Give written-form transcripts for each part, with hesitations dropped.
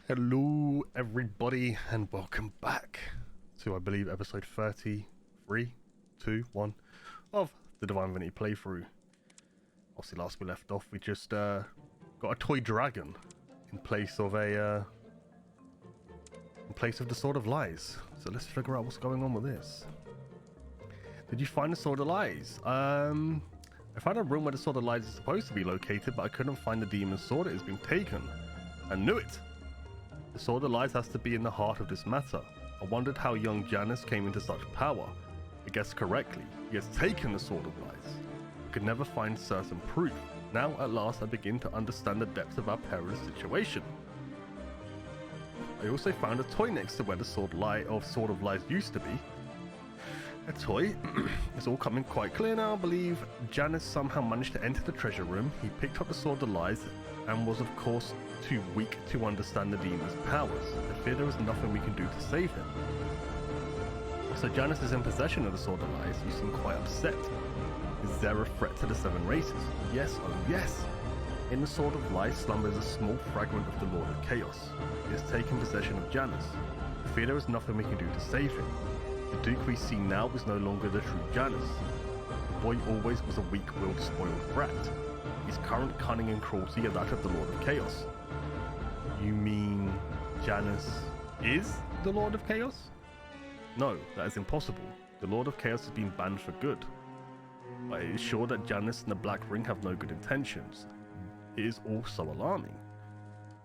Hello everybody and welcome back to, I believe, episode 33, 2, 1 of the Divinity playthrough. Obviously last we left off we just got a toy dragon in place of the Sword of Lies. So let's figure out what's going on with this. Did you find the Sword of Lies? I found a room where the Sword of Lies is supposed to be located, but I couldn't find the demon's sword. It has been taken. I knew it! The Sword of Lies has to be in the heart of this matter. I wondered how young Janus came into such power. I guessed correctly. He has taken the Sword of Lies. I could never find certain proof. Now, at last, I begin to understand the depths of our perilous situation. I also found a toy next to where the Sword of Lies used to be. A toy. It's all coming quite clear now. I believe Janus somehow managed to enter the treasure room. He picked up the Sword of Lies and was, of course, too weak to understand the demon's powers. I fear there is nothing we can do to save him. So Janus is in possession of the Sword of Lies. You seem quite upset. Is there a threat to the Seven Races? Yes, oh yes! In the Sword of Lies slumbers a small fragment of the Lord of Chaos. He has taken possession of Janus. I fear there is nothing we can do to save him. The Duke we see now is no longer the true Janus. The boy always was a weak-willed, spoiled brat. His current cunning and cruelty are that of the Lord of Chaos. You mean Janus is the Lord of Chaos? No, that is impossible. The Lord of Chaos has been banned for good. But it is sure that Janus and the Black Ring have no good intentions. It is also alarming.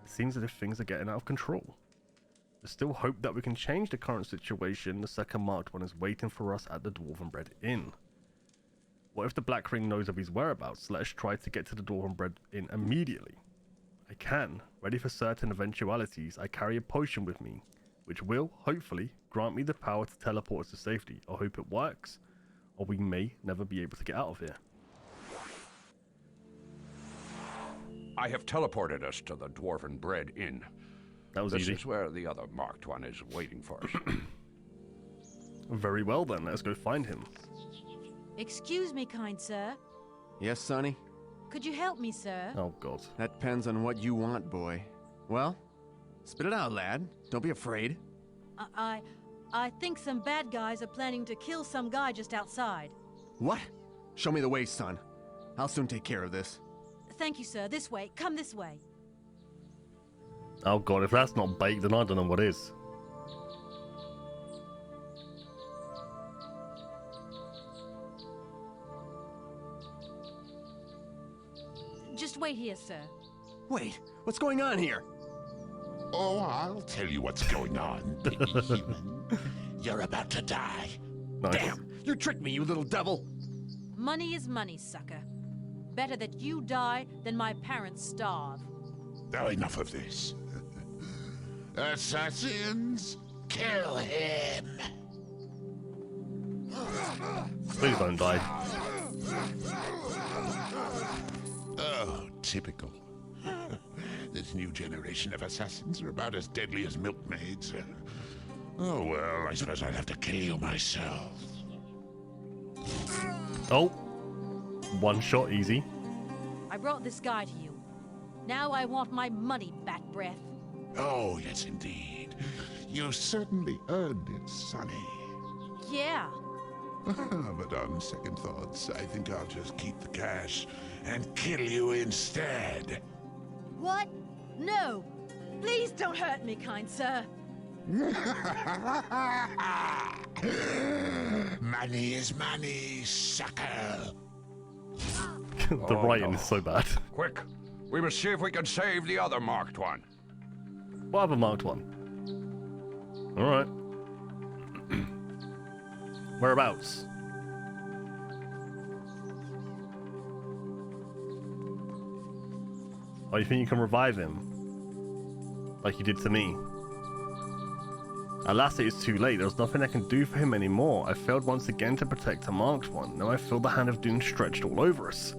It seems as if things are getting out of control. There's still hope that we can change the current situation. The second marked one is waiting for us at the Dwarven Bread Inn. What if the Black Ring knows of his whereabouts? Let us try to get to the Dwarven Bread Inn immediately. I can. Ready for certain eventualities, I carry a potion with me, which will, hopefully, grant me the power to teleport us to safety. I hope it works, or we may never be able to get out of here. I have teleported us to the Dwarven Bread Inn. That was this easy. This is where the other marked one is waiting for us. Very well then, let's go find him. Excuse me, kind sir. Yes, Sonny? Could you help me, sir? Oh god. That depends on what you want, boy. Well, spit it out, lad. Don't be afraid. I think some bad guys are planning to kill some guy just outside. What? Show me the way, son. I'll soon take care of this. Thank you, sir. This way. Come this way. Oh god, if that's not bait, then I don't know what is. Just wait here, sir. Wait, what's going on here? Oh, I'll tell you what's going on, baby human. You're about to die. Nice. Damn! You tricked me, you little devil! Money is money, sucker. Better that you die than my parents starve. Now enough of this. Assassins, kill him! Please don't die. Oh, typical. This new generation of assassins are about as deadly as milkmaids. Oh well, I suppose I'll have to kill you myself. Oh. One shot, easy. I brought this guy to you. Now I want my money back, Breath. Oh, yes indeed. You certainly earned it, Sonny. Yeah. But on second thoughts, I think I'll just keep the cash and kill you instead. What? No. Please don't hurt me, kind sir. Money is money, sucker. The writing is so bad. Quick, we must see if we can save the other marked one. What other marked one? Alright. Whereabouts? Oh, you think you can revive him? Like you did to me? Alas, it is too late. There's nothing I can do for him anymore. I failed once again to protect a marked one. Now I feel the hand of doom stretched all over us.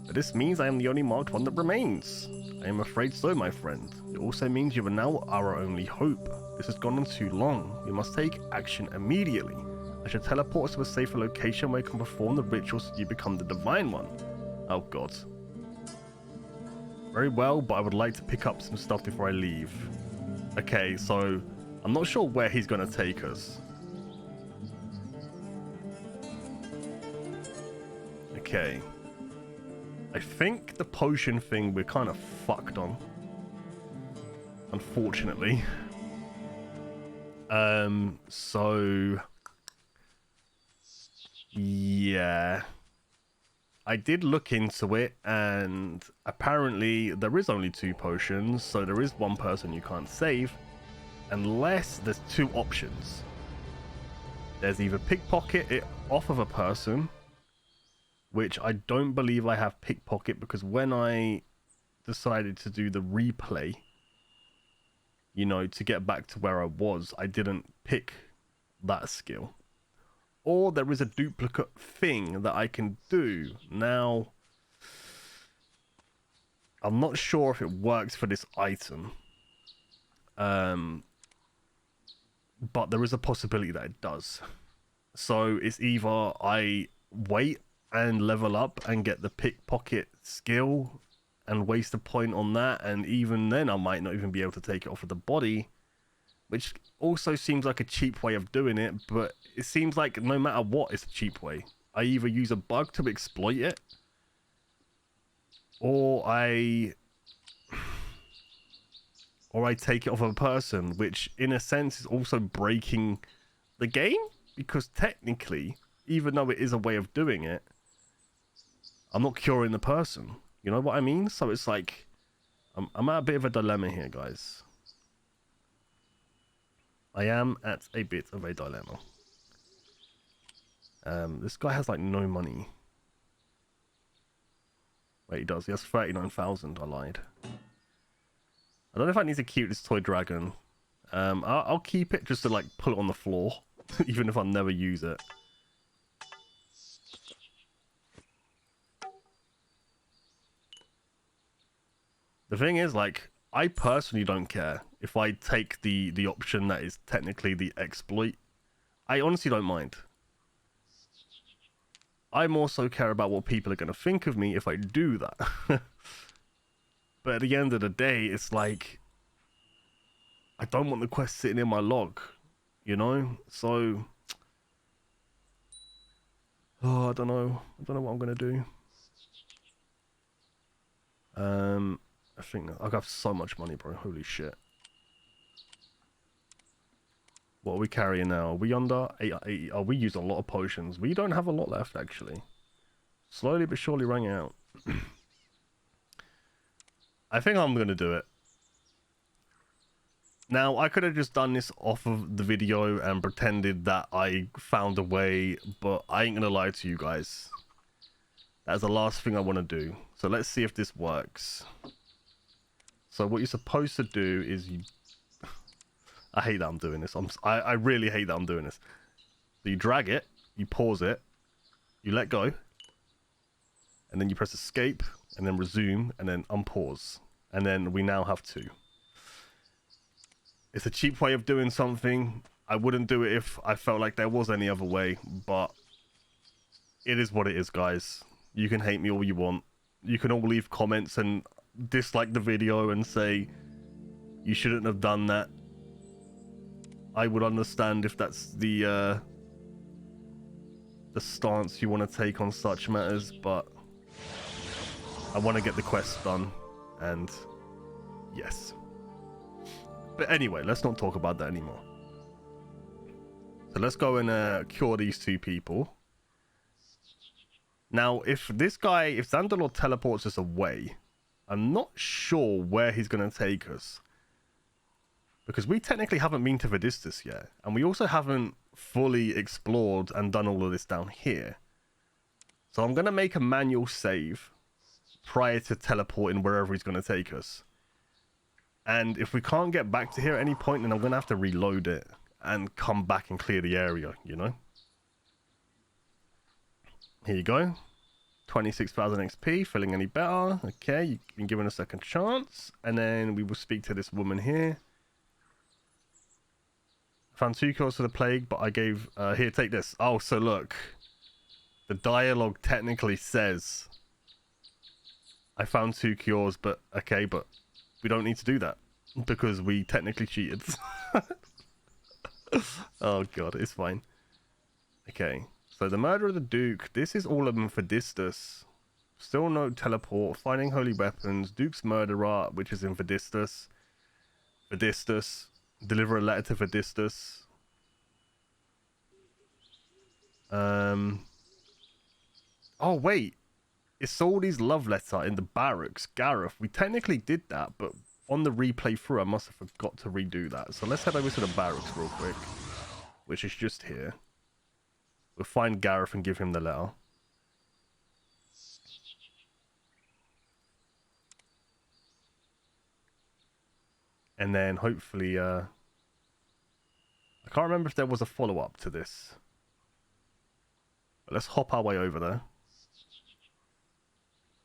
But this means I am the only marked one that remains. I am afraid so, my friend. It also means you are now our only hope. This has gone on too long. We must take action immediately. I should teleport us to a safer location where you can perform the rituals so you become the Divine One. Oh god. Very well, but I would like to pick up some stuff before I leave. Okay, so I'm not sure where he's going to take us. Okay. I think the potion thing we're kind of fucked on. Unfortunately. So... yeah. I did look into it, and apparently there is only 2 potions, so there is one person you can't save, unless there's 2 options. There's either pickpocket it off of a person, which I don't believe I have pickpocket, because when I decided to do the replay, you know, to get back to where I was, I didn't pick that skill. Or there is a duplicate thing that I can do. Now, I'm not sure if it works for this item. But there is a possibility that it does. So it's either I wait and level up and get the pickpocket skill and waste a point on that, and even then I might not even be able to take it off of the body, which also seems like a cheap way of doing it, but it seems like no matter what, it's a cheap way. I either use a bug to exploit it, or I take it off of a person, which in a sense is also breaking the game, because technically, even though it is a way of doing it, I'm not curing the person. You know what I mean? So it's like, I'm at a bit of a dilemma here, guys. I am at a bit of a dilemma. This guy has like no money. Wait, he does. He has 39,000. I lied. I don't know if I need to keep this toy dragon. I'll keep it just to like put it on the floor, even if I never use it. The thing is, like, I personally don't care if I take the option that is technically the exploit. I honestly don't mind. I more so care about what people are going to think of me if I do that. But at the end of the day, it's like, I don't want the quest sitting in my log, you know? So, oh, I don't know. I don't know what I'm going to do. I think I have so much money, bro. Holy shit. What are we carrying now? Are we under 80? Oh, we used a lot of potions. We don't have a lot left, actually. Slowly but surely running out. I think I'm going to do it. Now, I could have just done this off of the video and pretended that I found a way, but I ain't going to lie to you guys. That's the last thing I want to do. So let's see if this works. So what you're supposed to do is you... I hate that I'm doing this. I really hate that I'm doing this. So you drag it, you pause it, you let go, and then you press escape, and then resume, and then unpause. And then we now have 2. It's a cheap way of doing something. I wouldn't do it if I felt like there was any other way, but it is what it is, guys. You can hate me all you want. You can all leave comments and dislike the video and say you shouldn't have done that. I would understand if that's the stance you want to take on such matters, but I want to get the quest done, and yes. But anyway, let's not talk about that anymore. So let's go and cure these 2 people. Now, if Zandalor teleports us away, I'm not sure where he's going to take us. Because we technically haven't been to Vidistis yet. And we also haven't fully explored and done all of this down here. So I'm going to make a manual save prior to teleporting wherever he's going to take us. And if we can't get back to here at any point, then I'm going to have to reload it and come back and clear the area, you know? Here you go. 26,000 XP, feeling any better? Okay, you've been given a second chance. And then we will speak to this woman here. Found 2 cures for the plague, but I gave... here, take this. Oh, so look. The dialogue technically says I found 2 cures, but okay, but we don't need to do that because we technically cheated. Oh god, it's fine. Okay, so the murder of the Duke. This is all of them for Distus. Still no teleport. Finding holy weapons. Duke's murderer, which is in Verdistus. Verdistus. Deliver a letter to Verdistus. Oh wait, it's Soldy's love letter in the barracks. Gareth. We technically did that, but on the replay through, I must have forgot to redo that. So let's head over to the barracks real quick, which is just here. We'll find Gareth and give him the letter. And then hopefully, I can't remember if there was a follow-up to this. But let's hop our way over there.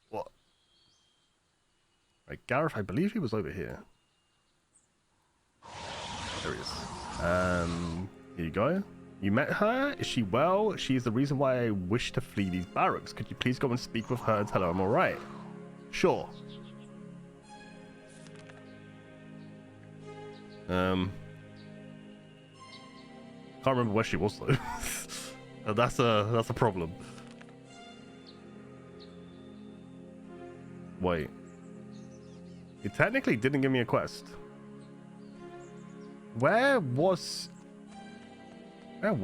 What? Right, Gareth, I believe he was over here. There he is. Here you go. You met her? Is she well? She is the reason why I wish to flee these barracks. Could you please go and speak with her and tell her I'm alright? Sure. Can't remember where she was though. That's a problem. Wait. It technically didn't give me a quest. Where was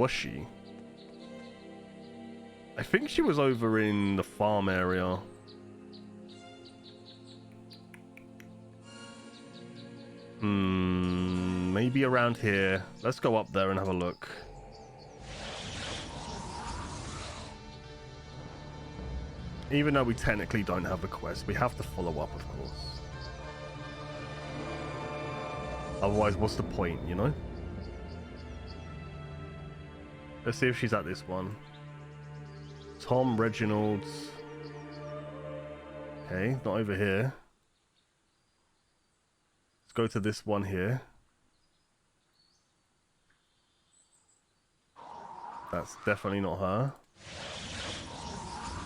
she? I think she was over in the farm area. Maybe around here. Let's go up there and have a look. Even though we technically don't have a quest, we have to follow up, of course. Otherwise, what's the point, you know? Let's see if she's at this one. Tom Reginald's. Okay, not over here. Let's go to this one here. That's definitely not her.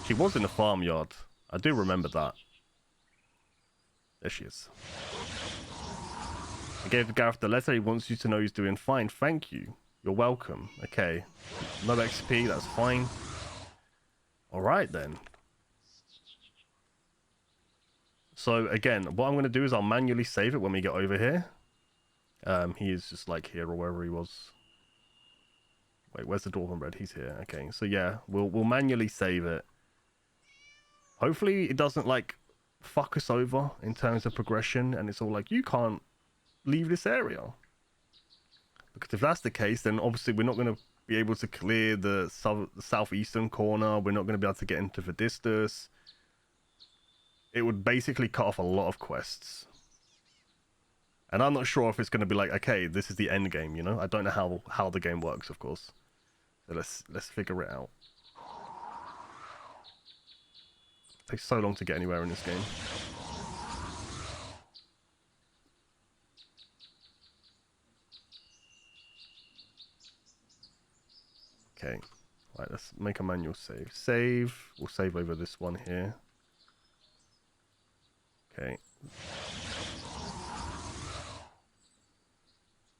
She was in the farmyard. I do remember that. There she is. I gave Gareth the letter. He wants you to know he's doing fine. Thank you. You're welcome. Okay. No XP, that's fine. Alright then. So again, what I'm going to do is I'll manually save it when we get over here. He is just like here or wherever he was. Wait, where's the Dwarven Red? He's here. Okay, so yeah, we'll manually save it. Hopefully it doesn't like fuck us over in terms of progression and it's all like, you can't leave this area. Because if that's the case, then obviously we're not going to be able to clear the southeastern corner. We're not going to be able to get into Verdistus. It would basically cut off a lot of quests. And I'm not sure if it's going to be like, okay, this is the end game, you know? I don't know how the game works, of course. So let's figure it out. It takes so long to get anywhere in this game. Okay. Right, let's make a manual save. Save. We'll save over this one here. Okay.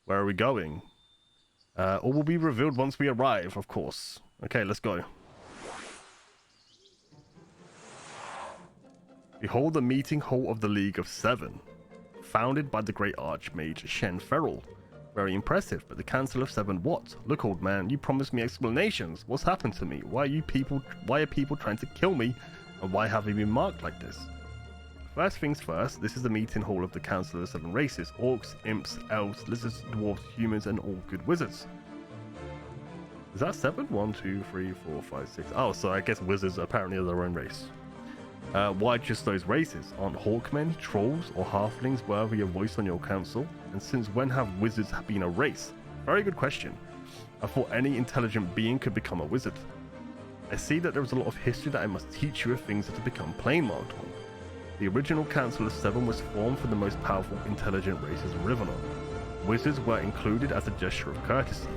Where are we going? All will be revealed once we arrive, of course. Okay, let's go. Behold the meeting hall of the League of Seven. Founded by the great Archmage Shen Ferrell. Very impressive, but the Council of Seven what? Look, old man, you promised me explanations. What's happened to me? Why are people trying to kill me? And why have I been marked like this? First things first, this is the meeting hall of the Council of the Seven Races. Orcs, imps, elves, lizards, dwarves, humans, and all good wizards. Is that 7? 1, 2, 3, 4, 5, 6. Oh, so I guess wizards apparently are their own race. Why just those races? Aren't hawkmen, trolls, or halflings worthy of voice on your council? And since when have wizards been a race? Very good question. I thought any intelligent being could become a wizard. I see that there is a lot of history that I must teach you if things are to become plain marked one. The original Council of Seven was formed for the most powerful intelligent races in Rivernon. Wizards were included as a gesture of courtesy.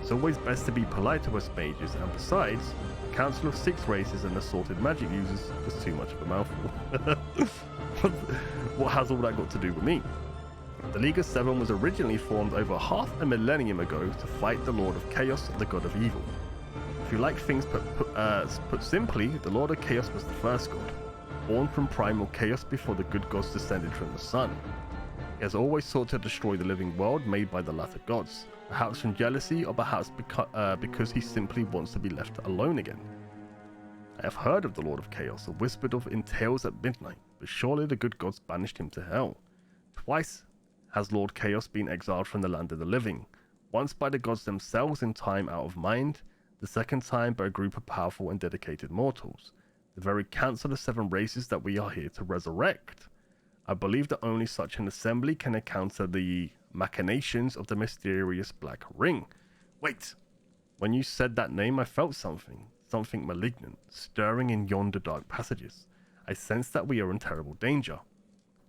It's always best to be polite to us mages, and besides, a council of 6 races and assorted magic users was too much of a mouthful. What has all that got to do with me? The League of Seven was originally formed over half a millennium ago to fight the Lord of Chaos, the God of Evil. If you like things put simply, the Lord of Chaos was the first god, born from primal chaos before the good gods descended from the sun. He has always sought to destroy the living world made by the latter gods, perhaps from jealousy or perhaps because he simply wants to be left alone again. I have heard of the Lord of Chaos, or whispered of in tales at midnight, but surely the good gods banished him to hell. Twice has Lord Chaos been exiled from the land of the living, once by the gods themselves in time out of mind, the second time by a group of powerful and dedicated mortals, the very council of 7 races that we are here to resurrect. I believe that only such an assembly can encounter the machinations of the mysterious Black Ring. Wait, when you said that name I felt something malignant, stirring in yonder dark passages. I sense that we are in terrible danger.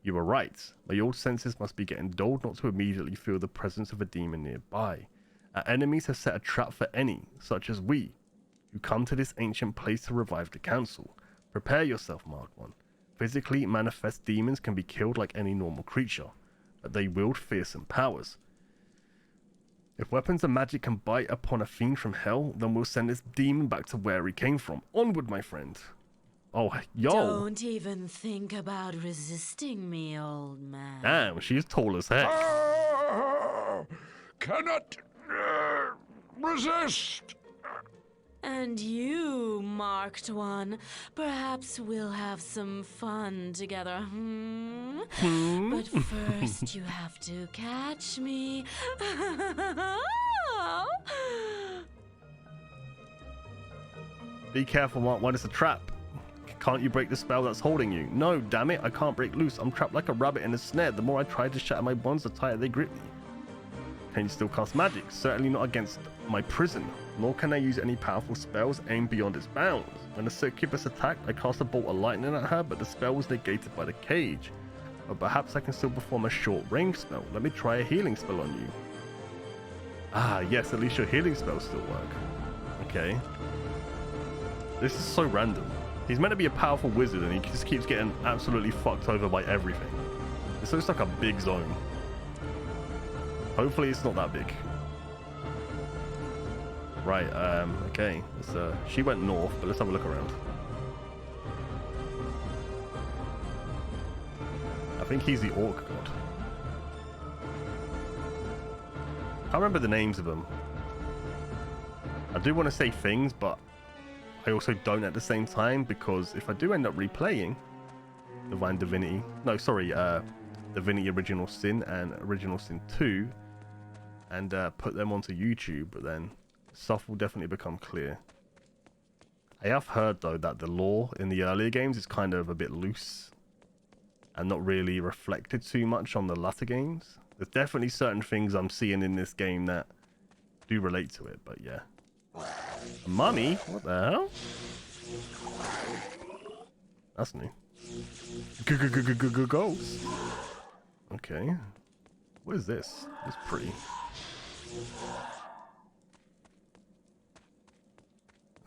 You were right, my old senses must be getting dulled not to immediately feel the presence of a demon nearby. Our enemies have set a trap for any, such as we, who come to this ancient place to revive the council. Prepare yourself, Marked One. Physically manifest demons can be killed like any normal creature, but they wield fearsome powers. If weapons and magic can bite upon a fiend from hell, then we'll send this demon back to where he came from. Onward, my friend. Oh, yo. Don't even think about resisting me, old man. Damn, she's tall as heck. Cannot resist. And you, Marked One, perhaps we'll have some fun together, But first you have to catch me. Be careful, Mark One, it's a trap. Can't you break the spell that's holding you? No, damn it, I can't break loose. I'm trapped like a rabbit in a snare. The more I try to shatter my bonds, the tighter they grip me. Can you still cast magic? Certainly not against my prison. Nor can I use any powerful spells aimed beyond its bounds. When the Succubus attacked, I cast a bolt of lightning at her, but the spell was negated by the cage. But perhaps I can still perform a short range spell. Let me try a healing spell on you. Ah, yes, at least your healing spells still work. Okay. This is so random. He's meant to be a powerful wizard and he just keeps getting absolutely fucked over by everything. This looks like a big zone. Hopefully it's not that big. Right, okay. She went north, but let's have a look around. I think he's the orc god. Can't remember the names of them. I do want to say things, but I also don't at the same time, because if I do end up replaying Divinity, Divinity Original Sin and Original Sin 2, and put them onto YouTube, but then stuff will definitely become clear. I have heard though that the lore in the earlier games is kind of a bit loose and not really reflected too much on the latter games. There's definitely certain things I'm seeing in this game that do relate to it, but yeah. Mummy? What the hell? That's new. Ghost. Okay. What is this? It's pretty.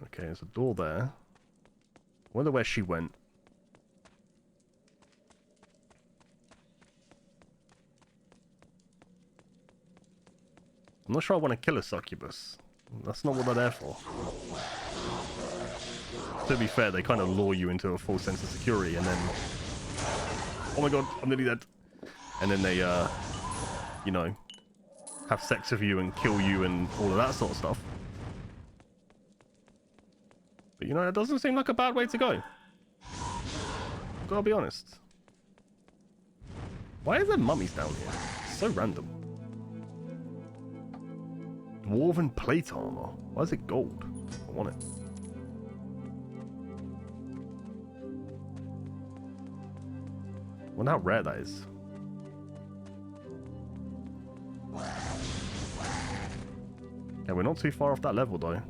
Okay, there's a door there. Wonder where she went. I'm not sure I want to kill a succubus. That's not what they're there for. To be fair, they kind of lure you into a false sense of security and then... Oh my god, I'm nearly dead. And then they, you know, have sex with you and kill you and all of that sort of stuff. But you know, it doesn't seem like a bad way to go. Gotta be honest. Why is there mummies down here? It's so random. Dwarven plate armor. Why is it gold? I want it. I wonder how rare that is. Yeah, we're not too far off that level though.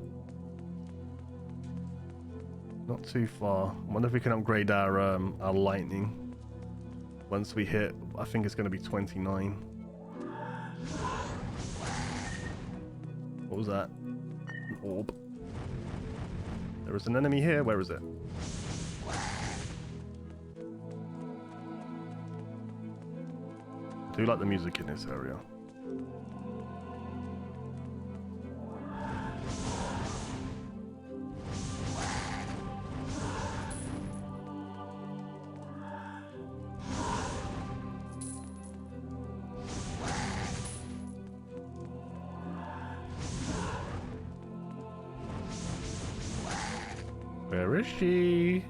Not too far. I wonder if we can upgrade our lightning once we hit, I think it's going to be 29. What was that? An orb. There is an enemy here. Where is it? I do like the music in this area. Where is she?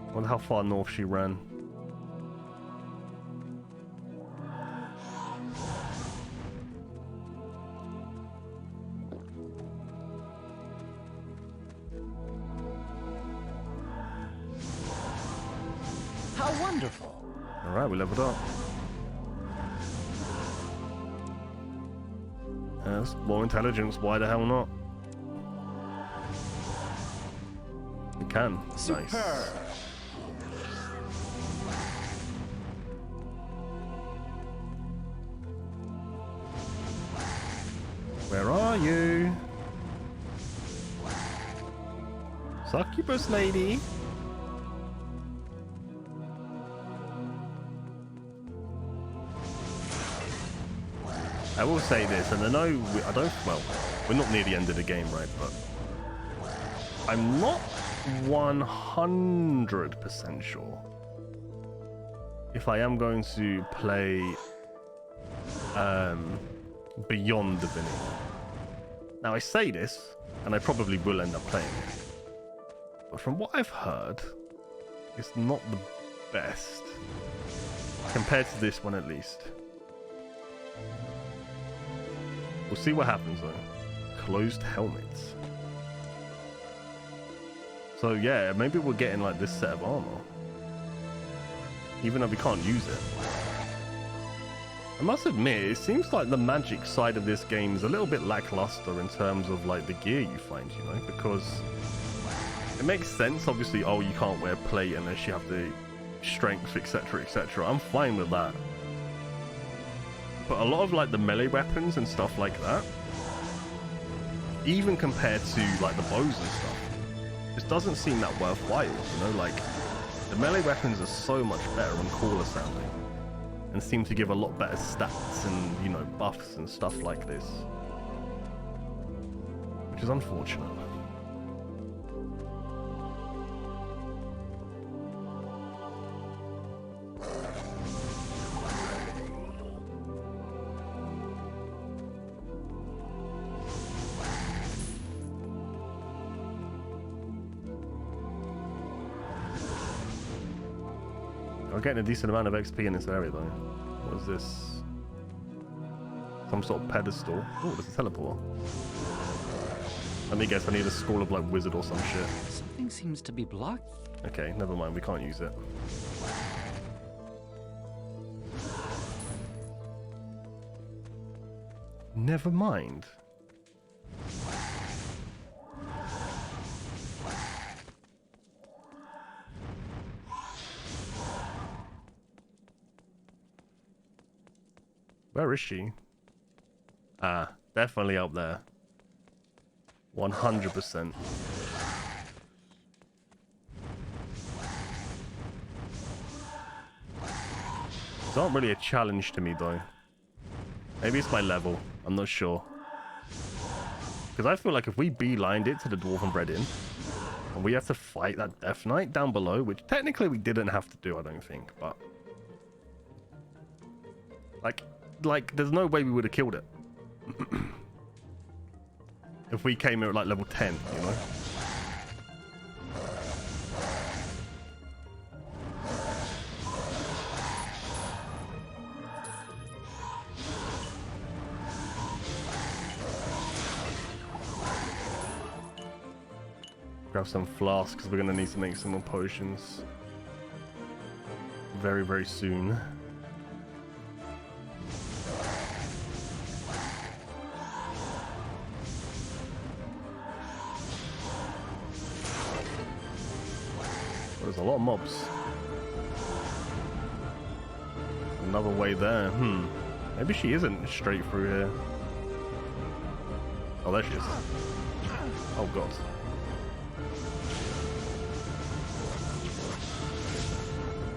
I wonder how far north she ran. How wonderful. Alright, we leveled up. That's more intelligence, why the hell not? We can. Nice. Where are you? Succubus lady? I will say this, and I know well, we're not near the end of the game, right? But I'm not 100% sure if I am going to play beyond Divinity. Now I say this, and I probably will end up playing it, but from what I've heard, it's not the best compared to this one at least. We'll see what happens though. Closed helmets. So yeah, maybe we're getting like this set of armor, even though we can't use it. I must admit, it seems like the magic side of this game is a little bit lackluster in terms of like the gear you find, you know, because it makes sense, obviously, oh, you can't wear plate unless you have the strength, etc, etc. I'm fine with that. But a lot of like the melee weapons and stuff like that, even compared to like the bows and stuff, this doesn't seem that worthwhile, you know, like the melee weapons are so much better and cooler sounding and seem to give a lot better stats and, you know, buffs and stuff like this, which is unfortunate. I'm getting a decent amount of XP in this area though. What is this? Some sort of pedestal. Oh, there's a teleport. Let me guess, I need a school of like wizard or some shit. Something seems to be blocked. Okay, never mind, we can't use it. Never mind. Where is she? Ah, definitely up there. 100%. It's not really a challenge to me though. Maybe it's my level. I'm not sure. Because I feel like if we beelined it to the Dwarven Bread Inn, and we have to fight that Death Knight down below, which technically we didn't have to do, I don't think, but like there's no way we would have killed it if we came here at like level 10, you know. Grab some flasks because we're going to need to make some more potions very, very soon. There's a lot of mobs. Another way there. Maybe she isn't straight through here. Oh, there she is. Oh, God.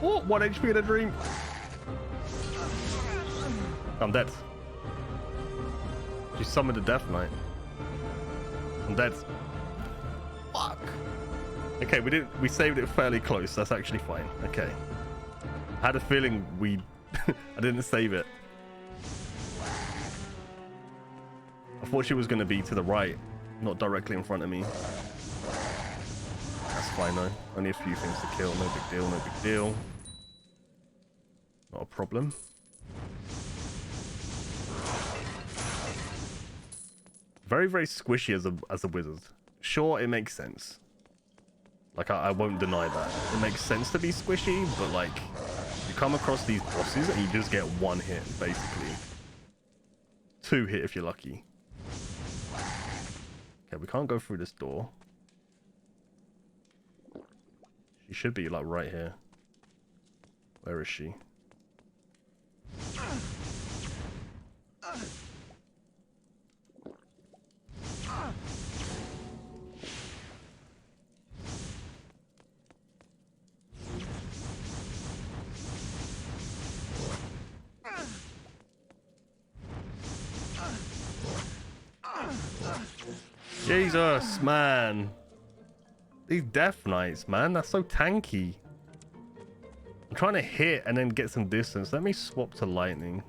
Oh, 1 HP in a dream. I'm dead. She summoned a Death Knight. I'm dead. Fuck. Okay, we saved it fairly close. That's actually fine. Okay. I had a feeling I didn't save it. I thought she was going to be to the right, not directly in front of me. That's fine though. Only a few things to kill. No big deal, no big deal. Not a problem. Very, very squishy as a wizard. Sure, it makes sense. Like, I won't deny that. It makes sense to be squishy, but like, you come across these bosses and you just get 1 hit, basically. 2 hit if you're lucky. Okay, we can't go through this door. She should be, like, right here. Where is she? Jesus, man. These Death Knights, man, that's so tanky. I'm trying to hit and then get some distance. Let me swap to lightning.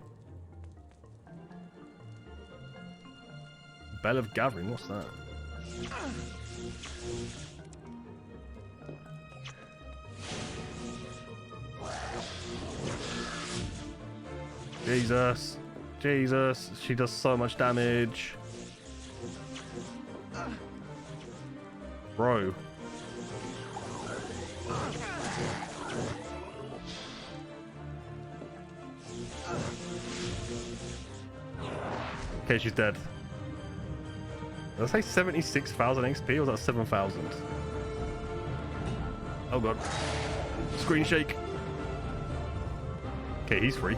Bell of Gathering, what's that? Jesus. Jesus, she does so much damage. Bro. Okay, she's dead. Did I say 76,000 XP or was that 7,000? Oh god. Screen shake. Okay, he's free.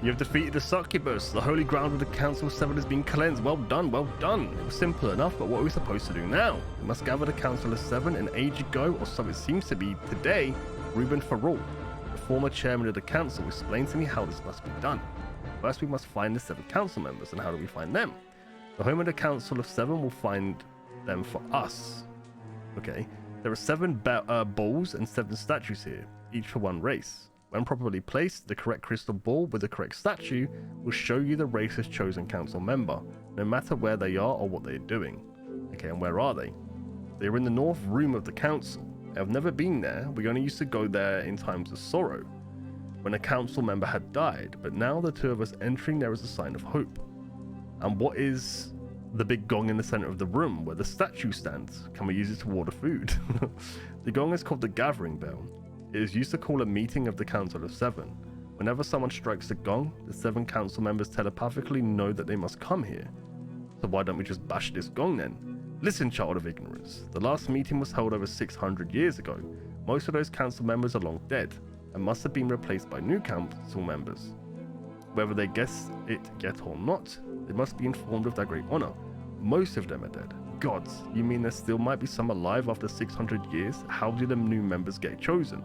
You have defeated the Succubus. The holy ground of the Council of Seven has been cleansed. Well done, well done. It was simple enough, but what are we supposed to do now? We must gather the Council of Seven. An age ago, or so it seems to be today, Ruben Farrell, the former chairman of the council, explained to me how this must be done. First, we must find the 7 council members, and how do we find them? The home of the Council of Seven will find them for us. Okay, there are 7 balls and 7 statues here, each for 1 race. When properly placed, the correct crystal ball with the correct statue will show you the race's chosen council member, no matter where they are or what they are doing. Okay, and where are they? They are in the north room of the council. I have never been there. We only used to go there in times of sorrow, when a council member had died, but now the 2 of us entering there is a sign of hope. And what is the big gong in the center of the room where the statue stands? Can we use it to order food? The gong is called the Gathering Bell. It is used to call a meeting of the Council of Seven. Whenever someone strikes the gong, the 7 council members telepathically know that they must come here. So why don't we just bash this gong then? Listen, child of ignorance. The last meeting was held over 600 years ago. Most of those council members are long dead, and must have been replaced by new council members. Whether they guess it yet or not, they must be informed of their great honor. Most of them are dead. Gods, you mean there still might be some alive after 600 years? How did the new members get chosen?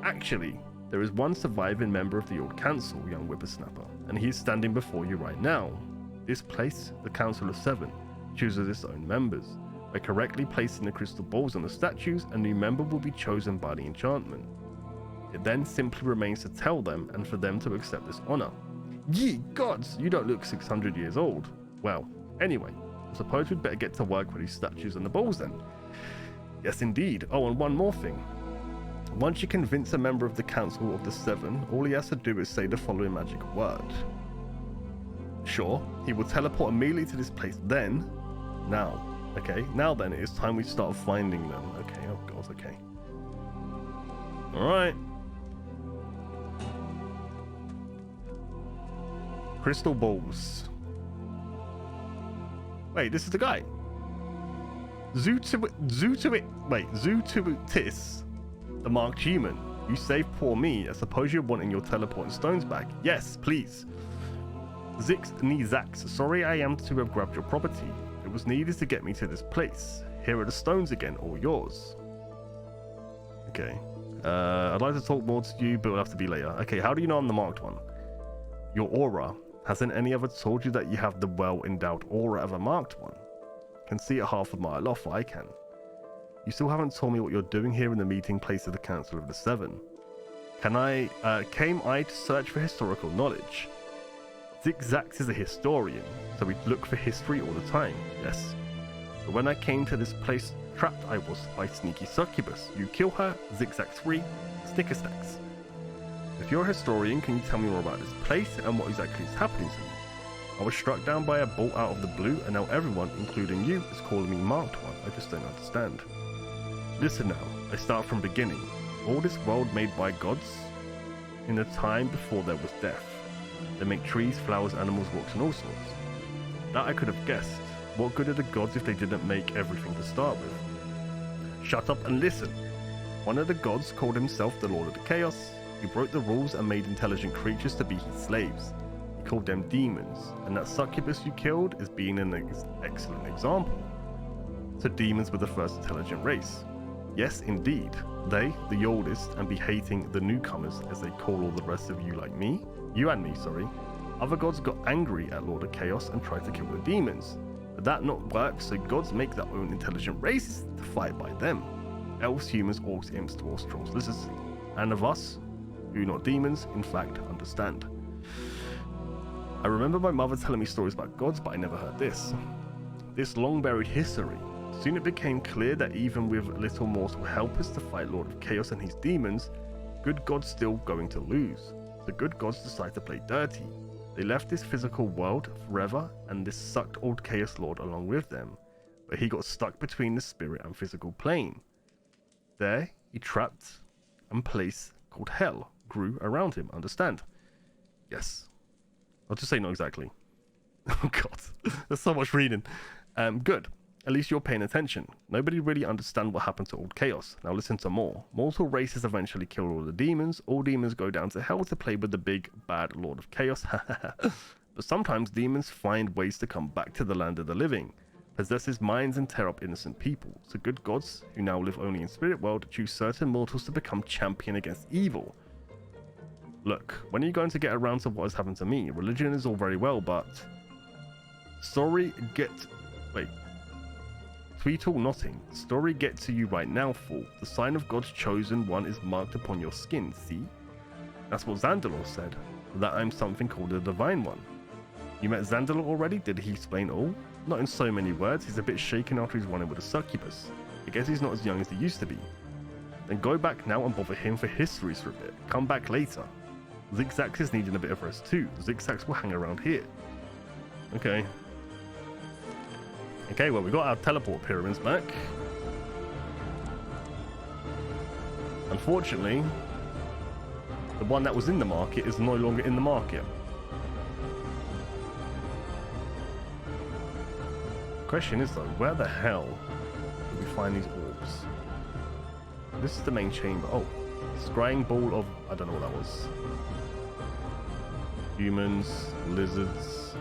Actually, there is one surviving member of the old council, young whippersnapper, and he is standing before you right now. This place, the Council of Seven, chooses its own members. By correctly placing the crystal balls on the statues, a new member will be chosen by the enchantment. It then simply remains to tell them and for them to accept this honor. Ye gods, you don't look 600 years old. Well, anyway, I suppose we'd better get to work with these statues and the balls then. Yes, indeed. Oh, and one more thing. Once you convince a member of the Council of the Seven, all he has to do is say the following magic word. Sure, he will teleport immediately to this place then. Now, okay, now then it is time we start finding them. Okay, oh god, okay. Alright. Crystal balls. Wait, this is the guy. Zootuitis. The marked human. You saved poor me. I suppose you're wanting your teleporting stones back. Yes, please. Zax, sorry I am to have grabbed your property. It was needed to get me to this place. Here are the stones again, all yours. Okay. I'd like to talk more to you, but it'll have to be later. Okay, how do you know I'm the marked one? Your aura. Hasn't any ever told you that you have the well-endowed aura of a marked one? Can see it half a mile off, I can. You still haven't told me what you're doing here in the meeting place of the Council of the Seven. Came I to search for historical knowledge? Zigzax is a historian, so we look for history all the time, yes. But when I came to this place, trapped I was by sneaky Succubus. You kill her, Zigzax free, Snickerstacks. If you're a historian, can you tell me more about this place and what exactly is happening to me? I was struck down by a bolt out of the blue, and now everyone, including you, is calling me Marked One. I just don't understand. Listen now, I start from beginning. All this world made by gods in a time before there was death. They make trees, flowers, animals, rocks, and all sorts. That I could have guessed. What good are the gods if they didn't make everything to start with? Shut up and listen. One of the gods called himself the Lord of the Chaos. He broke the rules and made intelligent creatures to be his slaves. He called them demons, and that succubus you killed is being an excellent example. So demons were the first intelligent race. Yes, indeed. They, the oldest, and be hating the newcomers as they call all the rest of you like me. You and me, sorry. Other gods got angry at Lord of Chaos and tried to kill the demons. But that not work, so gods make their own intelligent race to fight by them. Elves, humans, orcs, imps, dwarves, trolls, lizards, and of us, who not demons, in fact, understand. I remember my mother telling me stories about gods, but I never heard this. This long-buried history. Soon it became clear that even with little mortal helpers to fight Lord of Chaos and his demons, good gods still going to lose. The good gods decide to play dirty. They left this physical world forever, and this sucked old Chaos Lord along with them. But he got stuck between the spirit and physical plane. There, he trapped and place called Hell grew around him. Understand? Yes. I'll just say not exactly. Oh god, there's so much reading. Good. At least you're paying attention. Nobody really understands what happened to old Chaos. Now listen to more. Mortal races eventually kill all the demons. All demons go down to hell to play with the big, bad Lord of Chaos. But sometimes demons find ways to come back to the land of the living, possesses minds and tear up innocent people. So good gods, who now live only in spirit world, choose certain mortals to become champion against evil. Look, when are you going to get around to what has happened to me? Religion is all very well, but... Wait. Tweetle Notting. Story get to you right now, fool. The sign of God's chosen one is marked upon your skin, see? That's what Zandalor said. That I'm something called a divine one. You met Zandalor already? Did he explain all? Not in so many words. He's a bit shaken after he's running with a succubus. I guess he's not as young as he used to be. Then go back now and bother him for histories for a bit. Come back later. Zigzax is needing a bit of rest too. Zigzax will hang around here. Okay. Okay, well, we got our teleport pyramids back. Unfortunately, the one that was in the market is no longer in the market. Question is though, where the hell do we find these orbs? This is the main chamber. Oh, scrying ball of... I don't know what that was. Humans, lizards,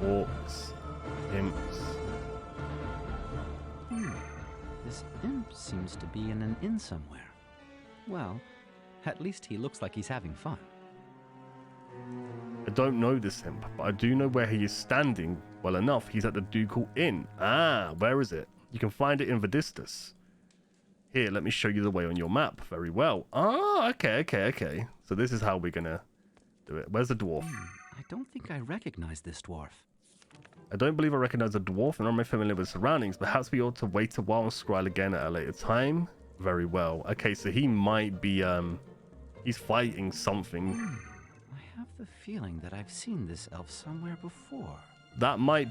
orcs, imps. This imp seems to be in an inn somewhere. Well, at least he looks like he's having fun. I don't know this imp, but I do know where he is standing well enough. He's at the Ducal Inn. Ah, where is it? You can find it in Vadistus. Here, let me show you the way on your map. Very well. Ah, okay. So this is how we're gonna do it. Where's the dwarf? I don't think I recognize this dwarf. I don't believe I recognize a dwarf, and I'm not familiar with surroundings. Perhaps we ought to wait a while and scroll again at a later time. Very well. Okay, so he might be, he's fighting something. I have the feeling that I've seen this elf somewhere before. That might...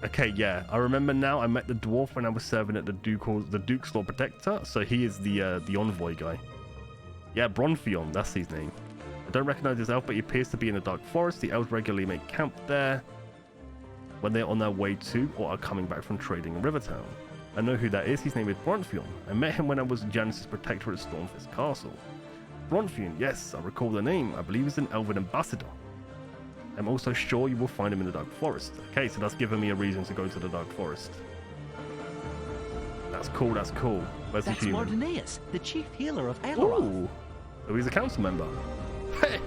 Okay, yeah. I remember now. I met the dwarf when I was serving at the Duke's Lord Protector. So he is the envoy guy. Yeah, Bronfion. That's his name. I don't recognize this elf, but he appears to be in the Dark Forest. The elves regularly make camp there when they're on their way to or are coming back from trading in Rivertown. I know who that is. His name is Bronfion. I met him when I was Janus's protector at Stormfist Castle. Bronfion, yes, I recall the name. I believe he's an elven ambassador. I'm also sure you will find him in the Dark Forest. Okay, so that's giving me a reason to go to the Dark Forest. That's cool, that's cool. Where's That's the human? Mardineus, the chief healer of Aileron. Ooh, so he's a council member. Hey,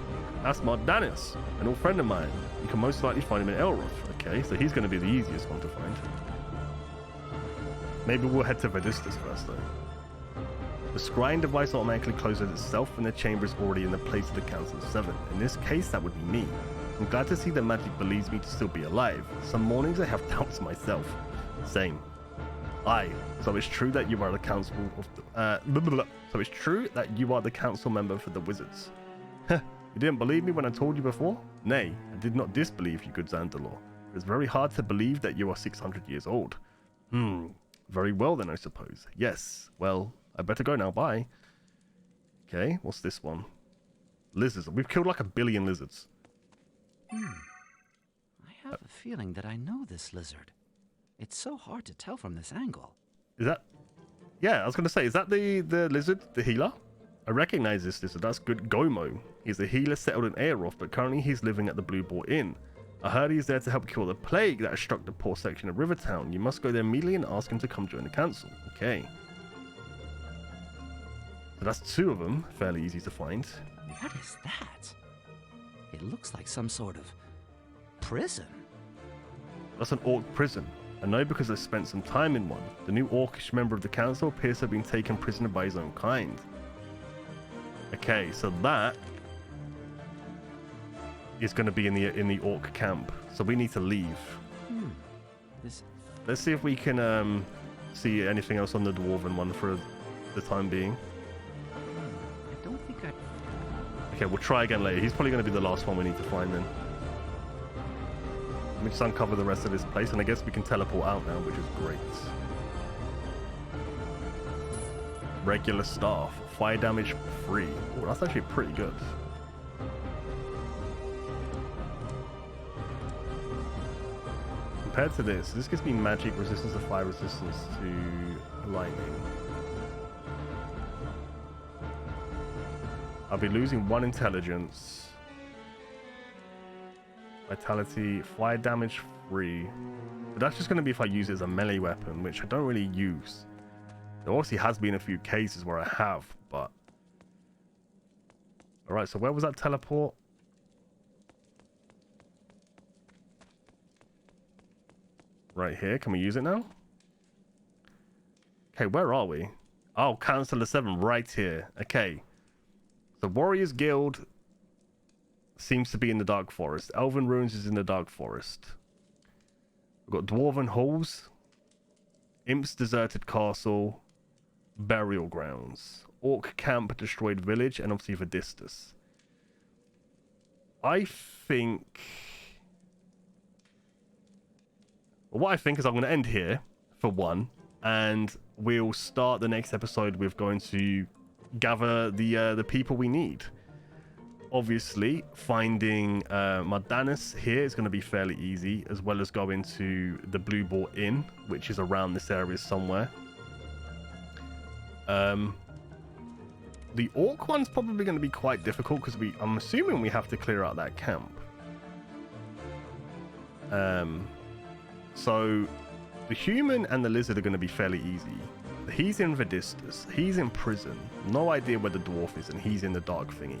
that's Mardineus, an old friend of mine. You can most likely find him in Elroth. Okay, so he's going to be the easiest one to find. Maybe we'll head to Vedistus first, though. The scrying device automatically closes itself when the chamber is already in the place of the Council of Seven. In this case, that would be me. I'm glad to see that magic believes me to still be alive. Some mornings I have doubts myself. Same. So it's true that you are the council of so it's true that you are the council member for the wizards. You didn't believe me when I told you before? Nay, I did not disbelieve you, good Zandalor. It is very hard to believe that you are 600 years old. Very well then, I suppose. Yes, well, I better go now, bye. Okay, what's this one? Lizards. We've killed like 1 billion lizards. I have a feeling that I know this lizard. It's so hard to tell from this angle. Is that... Yeah, I was going to say, is that the lizard, the healer? I recognize this lizard. That's good Gomo. He's a healer settled in Aeroth, but currently he's living at the Blue Boar Inn. I heard he's there to help cure the plague that has struck the poor section of Rivertown. You must go there immediately and ask him to come join the council. Okay. So that's 2 of them. Fairly easy to find. What is that? It looks like some sort of prison. That's an orc prison. I know because I've spent some time in one. The new orcish member of the council appears to have been taken prisoner by his own kind. Okay, so that is going to be in the orc camp. So we need to leave. Let's see if we can see anything else on the dwarven one for the time being. I don't think I... Okay, we'll try again later. He's probably going to be the last one we need to find then. Let me just uncover the rest of this place, and I guess we can teleport out now, which is great. Regular staff. Fire damage free. Oh, that's actually pretty good. Compared to this gives me magic resistance to fire, resistance to lightning. I'll be losing 1 intelligence. Vitality, fire damage free. But that's just going to be if I use it as a melee weapon, which I don't really use. There obviously has been a few cases where I have, but... Alright, so where was that teleport? Right here. Can we use it now? Okay, where are we? Oh, Council of 7 right here. Okay. The Warriors Guild seems to be in the Dark Forest. Elven Ruins is in the Dark Forest. We've got Dwarven Halls, Imp's Deserted Castle, Burial Grounds, Orc Camp, Destroyed Village, and obviously Vedistus. I think... Well, what I think is I'm going to end here for one, and we'll start the next episode with going to gather the people we need. Obviously, finding Mardineus here is going to be fairly easy, as well as going to the Blue Boar Inn, which is around this area somewhere. The Orc one's probably going to be quite difficult, because I'm assuming we have to clear out that camp. So, the human and the lizard are going to be fairly easy. He's in Vedistus. He's in prison. No idea where the dwarf is, and he's in the dark thingy.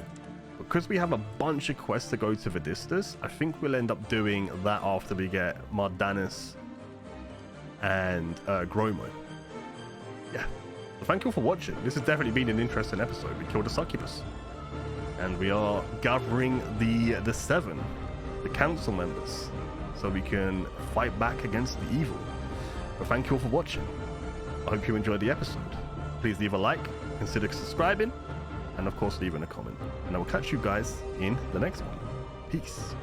Because we have a bunch of quests to go to Vedistus, I think we'll end up doing that after we get Mardineus and Gromo. Yeah. Well, thank you all for watching. This has definitely been an interesting episode. We killed a succubus. And we are gathering the 7, the council members, so we can fight back against the evil. But thank you all for watching. I hope you enjoyed the episode. Please leave a like, consider subscribing, and of course leaving a comment. And I will catch you guys in the next one. Peace.